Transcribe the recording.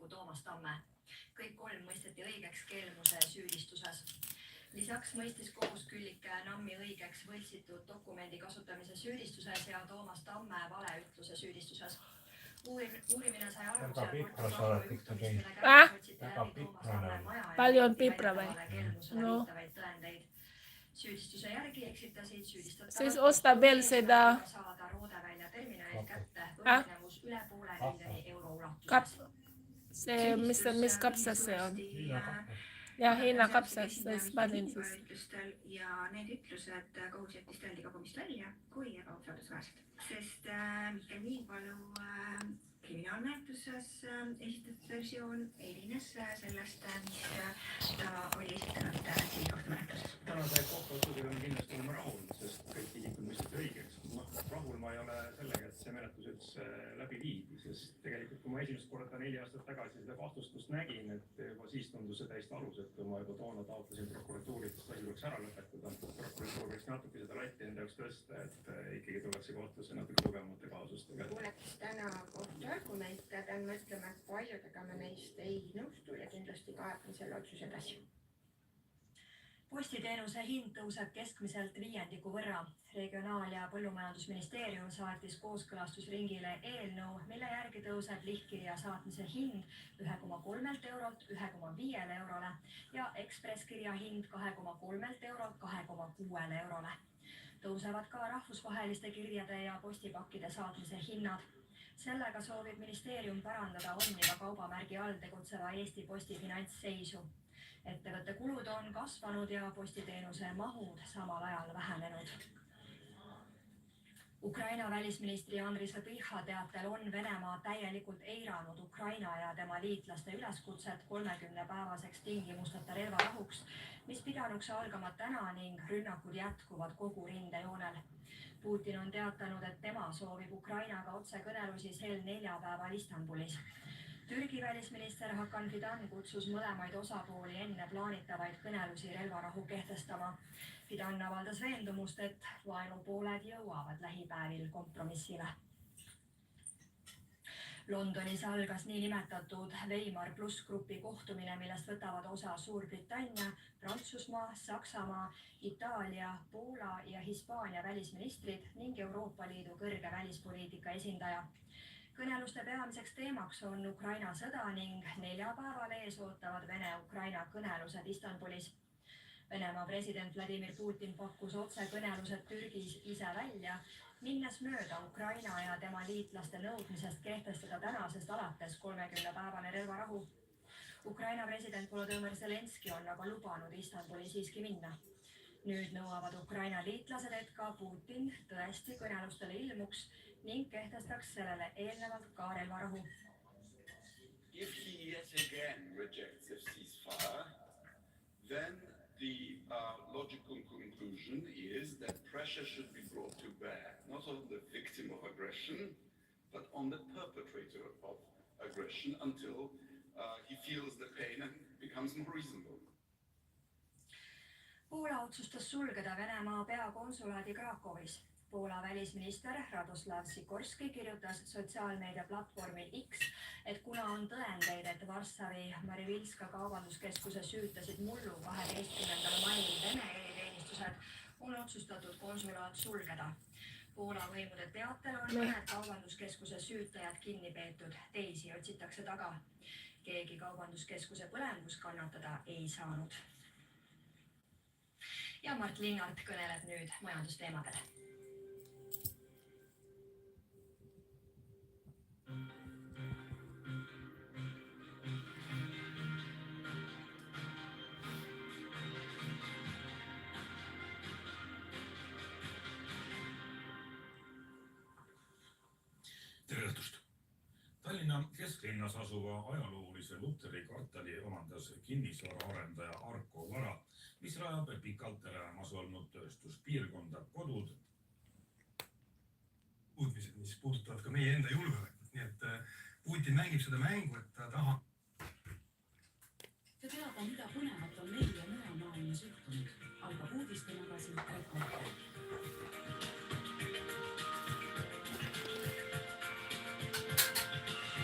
voliniku Toomas Tamme. Kõik 3 mõisteti õigeks kelmuse süüdistuses. Lisaks mõistis kohus Küllike Nammi õigeks võltsitud dokumendi kasutamise süüdistuses ja Toomas Tamme valeütluse süüdistuses. Uurimine sai alguse Palju on pipra või? No. Süüdistuse järgi eksitasid süüdistatavad Siis osta veel seda saada Roodevälja terminali kätte võrgnevus üle poole miljoni euro ulatuses. see, mis kapsas see on? Ja Hiina kapsas, siis panin siis. Ja need ütlused kohus jättis tõendikogumist välja kui ebausaldusväärsed, sest Mihkel Niipalu kriminaalmenetluses esitatud versioon erines sellest, mis ta oli esitanud tsiviilkohtumenetluses. Tänase kohtuotsusega on kindlasti olema rahul, sest kõik isikud mõisteti õigeks. Rahul ma ei ole sellega, et see menetlus üldse läbi viidi, sest tegelikult kui ma esimest korda 4 aastat tagasi seda vastustust nägin, et juba siis tundus see täiesti alusetu, ma juba toona taotlesin prokuratuurilt, et asi tuleks ära lõpetada. Prokuratuur võiks natuke seda latti enda jaoks tõsta, et ikkagi tullakse kohtusse natuke tugevamate kaasustega. Kuuletes täna kohtu argumente, pean mõtlema, et paljudega me neist ei nõustu ja kindlasti kaeban selle otsuse edasi. Postiteenuse hind tõuseb keskmiselt 5% võrra. Regionaal- ja Põllumajandusministeerium saatis kooskõlastusringile eelnõu, mille järgi tõuseb lihtkirja saatmise hind 1,3 eurolt 1,5 eurole ja ekspresskirja hind 2,3 eurolt 2,6 eurole. Tõusevad ka rahvusvaheliste kirjade ja postipakkide saatmise hinnad. Sellega soovib ministeerium parandada Omniva kaubamärgi all tegutseva Eesti Posti finantsseisu. Ettevõtte kulud on kasvanud ja postiteenuse mahud samal ajal vähenenud. Ukraina välisministri Andriy Sybiha teatel on Venemaa täielikult eiranud Ukraina ja tema liitlaste üleskutset 30-päevaseks tingimusteta relvarahuks, mis pidanuks algama täna ning rünnakud jätkuvad kogu rindejoonel. Putin on teatanud, et tema soovib Ukrainaga otsekõnelusi sel 4 päeval Istanbulis. Türgi välisminister Hakan Fidan kutsus mõlemaid osapooli enne plaanitavaid kõnelusi relvarahu kehtestama. Fidan avaldas veendumust, et vaenupooled jõuavad lähipäevil kompromissile. Londonis algas niinimetatud Weimar Plus grupi kohtumine, millest võtavad osa Suurbritannia, Prantsusmaa, Saksamaa, Itaalia, Poola ja Hispaania välisministrid ning Euroopa Liidu kõrge välispoliitika esindaja. Kõneluste peamiseks teemaks on Ukraina sõda ning 4 päeval ees ootavad Vene-Ukraina kõnelused Istanbulis. Venemaa president Vladimir Putin pakkus otsekõnelused Türgis ise välja, minnes mööda Ukraina ja tema liitlaste nõudmisest kehtestada tänasest alates 30-päevane relvarahu. Ukraina president Volodõmõr Zelenski on aga lubanud Istanbuli siiski minna. Nüüd nõuavad Ukraina liitlased, et ka Putin tõesti kõnelustele ilmuks ning kehtestaks sellele eelnevalt ka relvarahu. If he yet again rejects the ceasefire, then the logical conclusion is that pressure should be brought to bear, not on the victim of aggression, but on the perpetrator of aggression until he feels the pain and becomes more reasonable. Poola otsustas sulgeda Venemaa peakonsulaadi Krakowis. Poola välisminister Radoslav Sikorski kirjutas sotsiaalmeedia platvormil X, et kuna on tõendeid, et Varssavi Marivilska kaubanduskeskuse süütasid mullu 12. mail Vene eriteenistused, on otsustatud konsulaat sulgeda. Poola võimude teatel on mõned kaubanduskeskuse süütajad kinni peetud, teisi otsitakse taga. Keegi kaubanduskeskuse põlengus kannatada ei saanud. Ja Mart Linnart kõneleb nüüd majandusteemadele. Tere õhtust! Tallinna kesklinnas asuva ajaloolise Luteri kvartali omandas kinnisvaraarendaja Arko Vara, mis rajab pikalt elämas olnud tööstuspiirkonda kodud. Uudmised, mis puudutavad ka meie enda julgeolekut, nii et Putin mängib seda mängu, et ta tahab. See teada, mida põneva